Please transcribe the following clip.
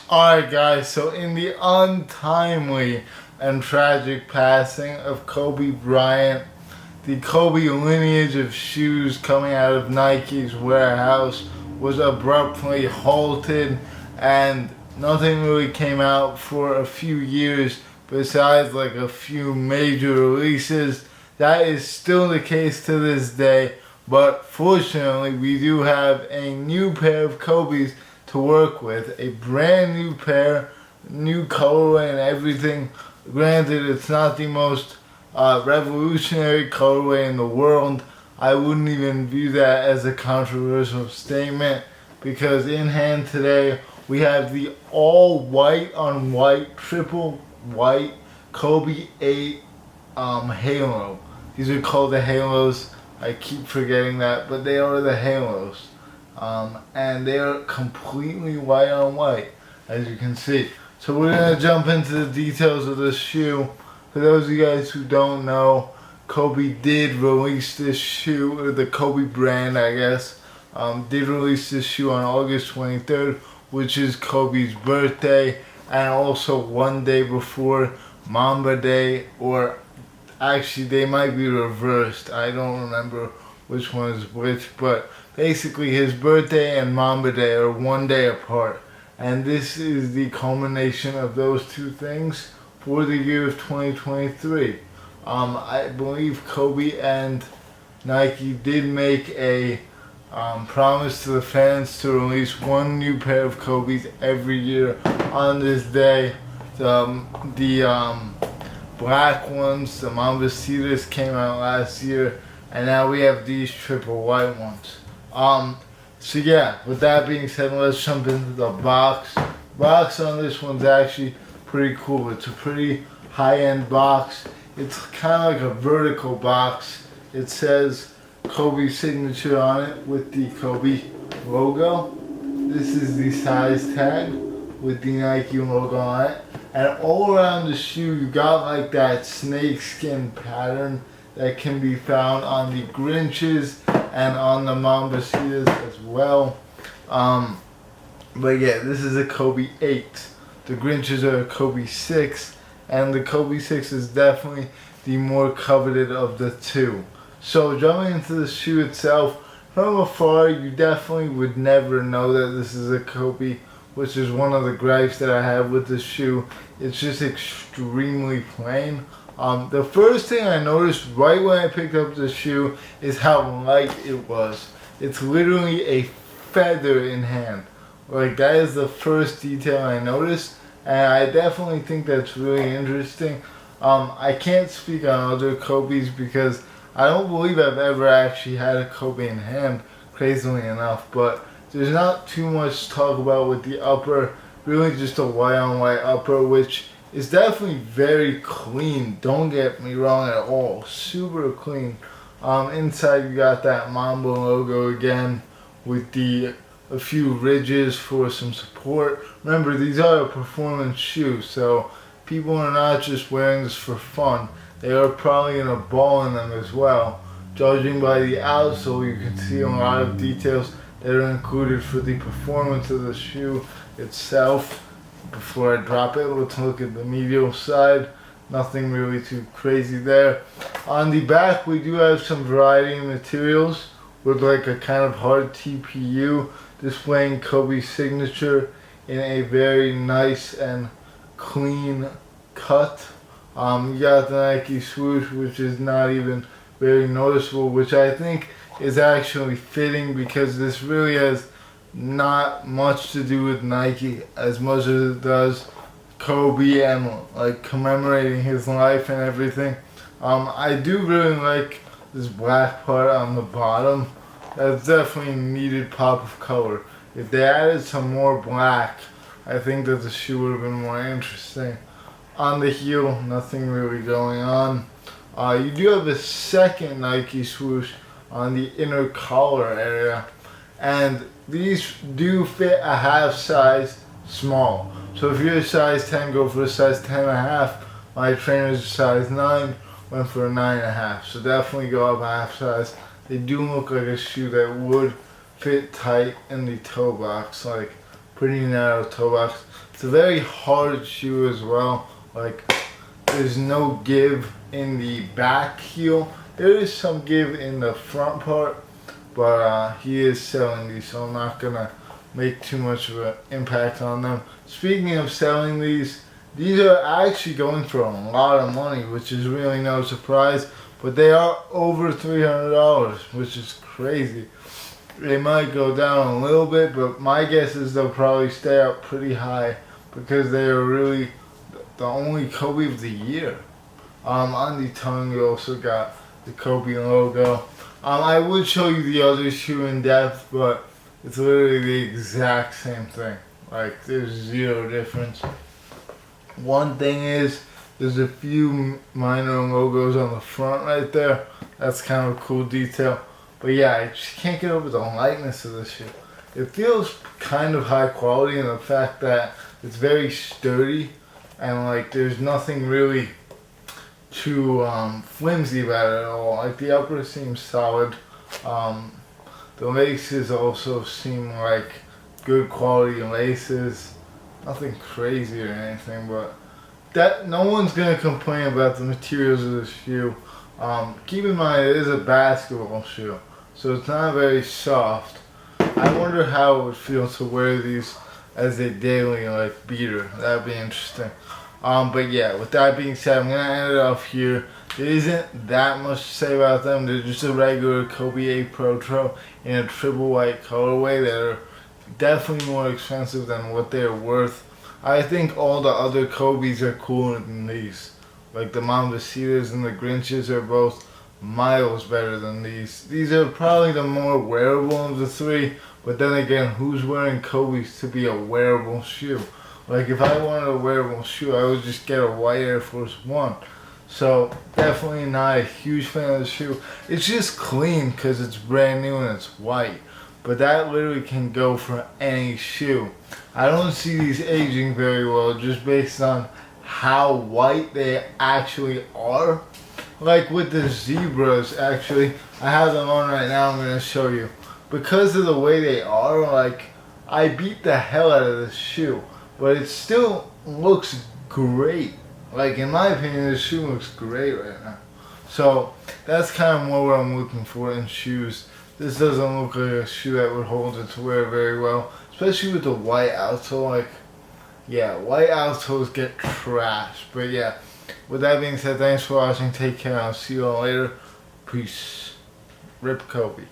Alright guys, so in the untimely and tragic passing of Kobe Bryant, the Kobe lineage of shoes coming out of Nike's warehouse was abruptly halted, and nothing really came out for a few years besides like a few major releases. That is still the case to this day, but fortunately we do have a new pair of Kobe's to work with, a brand new pair, new colorway and everything. Granted, it's not the most revolutionary colorway in the world. I wouldn't even view that as a controversial statement, because in hand today we have the all white on white, triple white Kobe 8 Halo. These are called the Halos. I keep forgetting that, but they are the Halos. And they are completely white on white, as you can see. So we're going to jump into the details of this shoe. For those of you guys who don't know, Kobe did release this shoe, or the Kobe brand I guess, did release this shoe on August 23rd, which is Kobe's birthday, and also one day before MAMBA Day, or actually they might be reversed. I don't remember which one is which, but basically his birthday and MAMBA Day are one day apart, and this is the culmination of those two things for the year of 2023. I believe Kobe and Nike did make a promise to the fans to release one new pair of Kobe's every year on this day. The black ones, the Mamba Cedars, came out last year, and now we have these triple white ones. So yeah, with that being said, let's jump into the box. Box on this one's actually pretty cool. It's a pretty high-end box. It's kind of like a vertical box. It says Kobe signature on it with the Kobe logo. This is the size tag with the Nike logo on it. And all around the shoe, you got like that snakeskin pattern that can be found on the Grinches and on the Mamba Cedars as well. But yeah, this is a Kobe 8. The Grinches are a Kobe 6, and the Kobe 6 is definitely the more coveted of the two. So jumping into the shoe itself, from afar you definitely would never know that this is a Kobe, which is one of the gripes that I have with this shoe. It's just extremely plain. The first thing I noticed right when I picked up the shoe is how light it was. It's literally a feather in hand. Like, that is the first detail I noticed, and I definitely think that's really interesting. I can't speak on other Kobe's because I don't believe I've ever actually had a Kobe in hand, crazily enough, but there's not too much to talk about with the upper. Really just a white on white upper, which is definitely very clean, don't get me wrong at all, super clean. Inside you got that Mamba logo again with a few ridges for some support. Remember, these are a performance shoe, so people are not just wearing this for fun. They are probably going to ball in them as well. Judging by the outsole, you can see a lot of details that are included for the performance of the shoe itself. Before I drop it, let's look at the medial side. Nothing really too crazy there. On the back, we do have some variety in materials with like a kind of hard TPU displaying Kobe's signature in a very nice and clean cut. You got the Nike swoosh, which is not even very noticeable, which I think is actually fitting because this really has not much to do with Nike as much as it does Kobe and like commemorating his life and everything. I do really like this black part on the bottom. That's definitely a needed pop of color. If they added some more black, I think that the shoe would have been more interesting. On the heel, nothing really going on. You do have a second Nike swoosh on the inner collar area, and these do fit a half size small. So if you're a size 10, go for a size 10.5. My trainer's a size 9, went for a 9.5. So definitely go up a half size. They do look like a shoe that would fit tight in the toe box, like pretty narrow toe box. It's a very hard shoe as well. Like, there's no give in the back heel. There is some give in the front part, but he is selling these, so I'm not gonna make too much of an impact on them. Speaking of selling these are actually going for a lot of money, which is really no surprise, but they are over $300, which is crazy. They might go down a little bit, but my guess is they'll probably stay up pretty high because they are really the only Kobe of the year. On the tongue, you also got the Kobe logo. I would show you the other shoe in depth, but it's literally the exact same thing. Like, there's zero difference. One thing is, there's a few minor logos on the front right there. That's kind of a cool detail. But yeah, I just can't get over the lightness of this shoe. It feels kind of high quality in the fact that it's very sturdy and like there's nothing really too flimsy about it at all. Like the upper seems solid. The laces also seem like good quality laces. Nothing crazy or anything, but that no one's gonna complain about the materials of this shoe. Keep in mind it is a basketball shoe, so it's not very soft. I wonder how it would feel to wear these as a daily like beater. That'd be interesting. But yeah, with that being said, I'm gonna end it off here. There isn't that much to say about them. They're just a regular Kobe 8 Protro in a triple white colorway that are definitely more expensive than what they're worth. I think all the other Kobe's are cooler than these. Like the MAMBA and the Grinches are both miles better than these. These are probably the more wearable of the three, but then again, who's wearing Kobe's to be a wearable shoe? Like if I wanted a wearable shoe, I would just get a white Air Force One. So definitely not a huge fan of the shoe. It's just clean because it's brand new and it's white. But that literally can go for any shoe. I don't see these aging very well just based on how white they actually are. Like with the zebras, actually, I have them on right now, I'm going to show you. Because of the way they are, like, I beat the hell out of this shoe. But it still looks great. Like, in my opinion, this shoe looks great right now. So, that's kind of more what I'm looking for in shoes. This doesn't look like a shoe that would hold its wear very well. Especially with the white outsole. Like, yeah, white outsoles get trashed. But yeah, with that being said, thanks for watching. Take care. I'll see you all later. Peace. Rip Kobe.